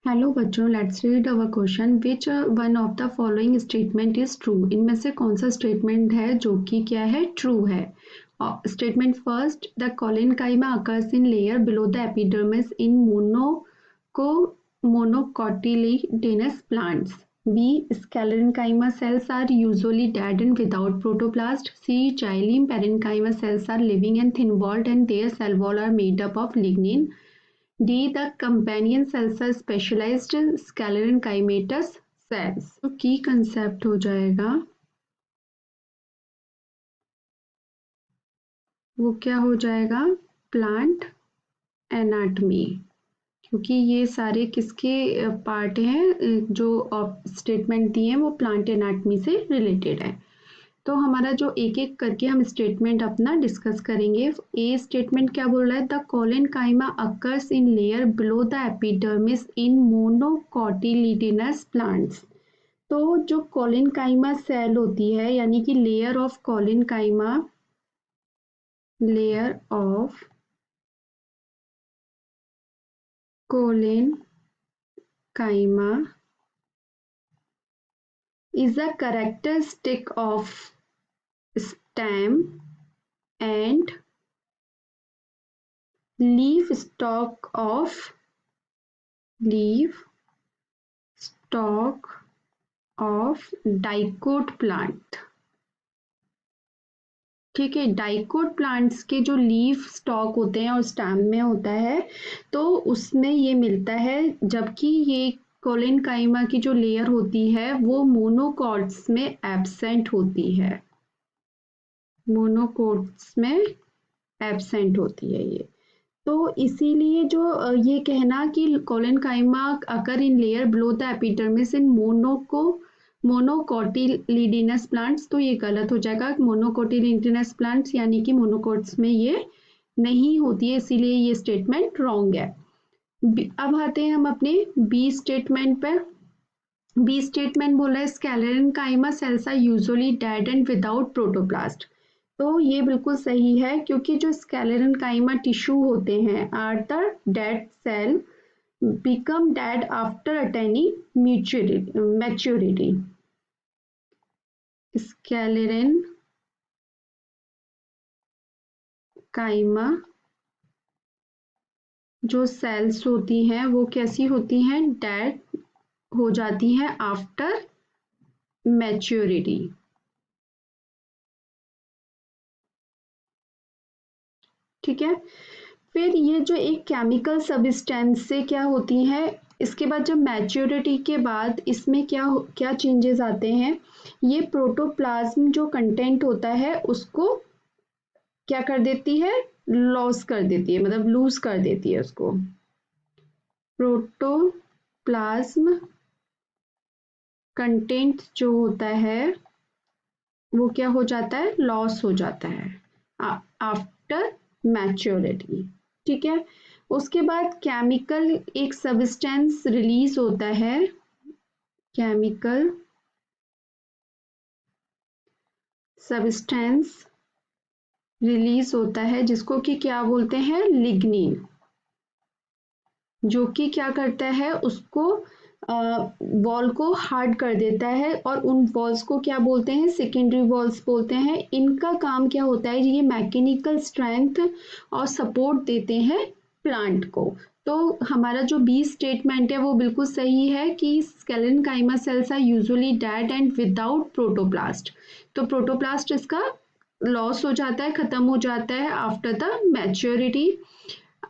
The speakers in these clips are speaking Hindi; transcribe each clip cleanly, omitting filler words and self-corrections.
हेलो बच्चों, let's read our question. Which one of the following statement is true? इनमें से कौन सा स्टेटमेंट है जो कि क्या है, ट्रू है? Statement first, the collenchyma occurs in layer below the epidermis in monocotyledonous plants. B, sclerenchyma cells are usually dead and without protoplast. C, xylem parenchyma cells are living and thin-walled and their cell wall are made up of lignin. D, the companion cells are specialized sclerenchymatous cells. तो की कंसेप्ट हो जाएगा, वो क्या हो जाएगा, प्लांट एनाटमी, क्योंकि ये सारे किसके पार्ट हैं, जो स्टेटमेंट दिए हैं वो प्लांट एनाटमी से रिलेटेड है। तो हमारा जो एक एक करके हम स्टेटमेंट अपना डिस्कस करेंगे। ए स्टेटमेंट क्या बोल रहा है, the collenchyma occurs in layer below the epidermis in monocotyledonous plants. तो जो कोलेनकाइमा सेल होती है, यानी कि layer of collenchyma, layer of collenchyma is a characteristic of stem and leaf stalk of dicot plant. ठीक है, डाइकोट प्लांट्स के जो लीफ स्टॉक होते हैं और स्टेम में होता है, तो उसमें ये मिलता है, जबकि ये कोलेनकाइमा की जो लेयर होती है वो मोनोकॉट्स में एब्सेंट होती है. मोनोकॉट्स में एब्सेंट होती है ये. तो इसीलिए जो ये कहना कि collenchyma occur in layer below the epidermis in monocotyledonous plants, तो ये गलत हो जाएगा. मोनोकोटिलिडेनस प्लांट्स यानी कि मोनोकोट्स में ये नहीं होती है, इसीलिए ये स्टेटमेंट रॉन्ग है. अब आते हैं हम अपने बी स्टेटमेंट पे. बी स्टेटमेंट बोल रहा है sclerenchyma cells are usually dead and without protoplast. तो ये बिल्कुल सही है, क्योंकि जो स्क्लेरेनकाइमा टिश्यू होते हैं are the dead cell become dead after attaining maturity. Sclerenchyma जो सेल्स होती हैं वो कैसी होती हैं, डेड हो जाती हैं आफ्टर मैच्योरिटी. ठीक है, फिर ये जो एक केमिकल सब्सटेंस से क्या होती है, इसके बाद जब मैच्योरिटी के बाद इसमें क्या क्या चेंजेस आते हैं, ये प्रोटोप्लाज्म जो कंटेंट होता है उसको क्या कर देती है, लॉस कर देती है, मतलब लूज कर देती है उसको. प्रोटोप्लाज्म कंटेंट जो होता है वो क्या हो जाता है, लॉस हो जाता है आफ्टर मैच्योरिटी. ठीक है, उसके बाद केमिकल एक सब्सटेंस रिलीज होता है, केमिकल सब्सटेंस रिलीज होता है जिसको कि क्या बोलते हैं, लिग्निन, जो कि क्या करता है, उसको वॉल को हार्ड कर देता है, और उन वॉल्स को क्या बोलते हैं, सेकेंडरी वॉल्स बोलते हैं. इनका काम क्या होता है, ये मैकेनिकल स्ट्रेंथ और सपोर्ट देते हैं प्लांट को. तो हमारा जो बी स्टेटमेंट है वो बिल्कुल सही है कि sclerenchyma cells are usually dead and without protoplast. तो प्रोटोप्लास्ट इसका लॉस हो जाता है, खत्म हो जाता है आफ्टर द मैच्योरिटी.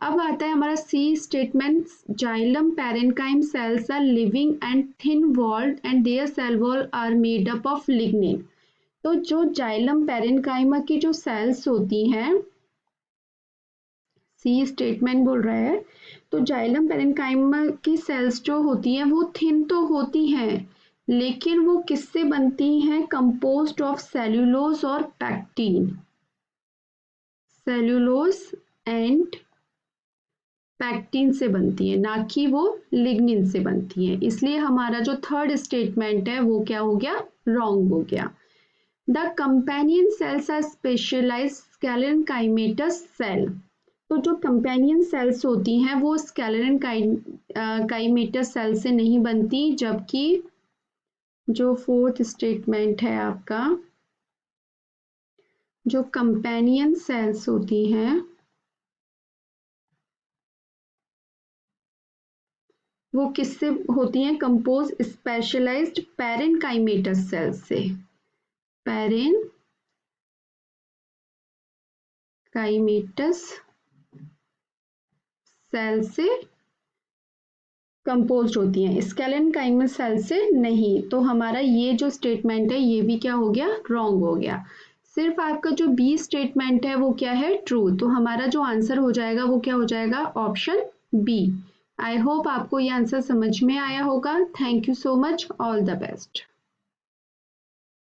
अब आता है हमारा C statement, xylem parenchyma cells are living and thin walled and their cell wall are made up of lignin. तो जो जाइलम पैरेनकाइमा की जो सेल्स होती हैं, सी स्टेटमेंट बोल रहा है, तो जाइलम पैरेनकाइमा की सेल्स जो होती हैं वो थिन तो होती हैं, लेकिन वो किससे बनती हैं, कंपोज्ड ऑफ सेल्यूलोज और पैक्टीन. सेल्यूलोज एंड पैक्टीन से बनती है, ना कि वो लिग्निन से बनती है. इसलिए हमारा जो थर्ड स्टेटमेंट है वो क्या हो गया, रॉन्ग हो गया. The companion cells are specialised sclerenchymatous cell. तो जो कंपेनियन सेल्स होती हैं वो स्केलेरन काइमेटर सेल से नहीं बनती, जबकि जो फोर्थ स्टेटमेंट है आपका, जो कंपेनियन सेल्स होती हैं वो किससे होती हैं? कंपोज स्पेशलाइज्ड पैरेनकाइमेटर सेल से। पैरेनकाइमेटस सेल से कंपोज होती हैं, स्केलेनकाइमस सेल से नहीं। तो हमारा ये जो स्टेटमेंट है ये भी क्या हो गया? रॉन्ग हो गया। सिर्फ आपका जो बी स्टेटमेंट है वो क्या है? ट्रू। तो हमारा जो आंसर हो जाएगा वो क्या हो जाएगा? Option B. आई होप आपको ये आंसर समझ में आया होगा। Thank you so much. All the best.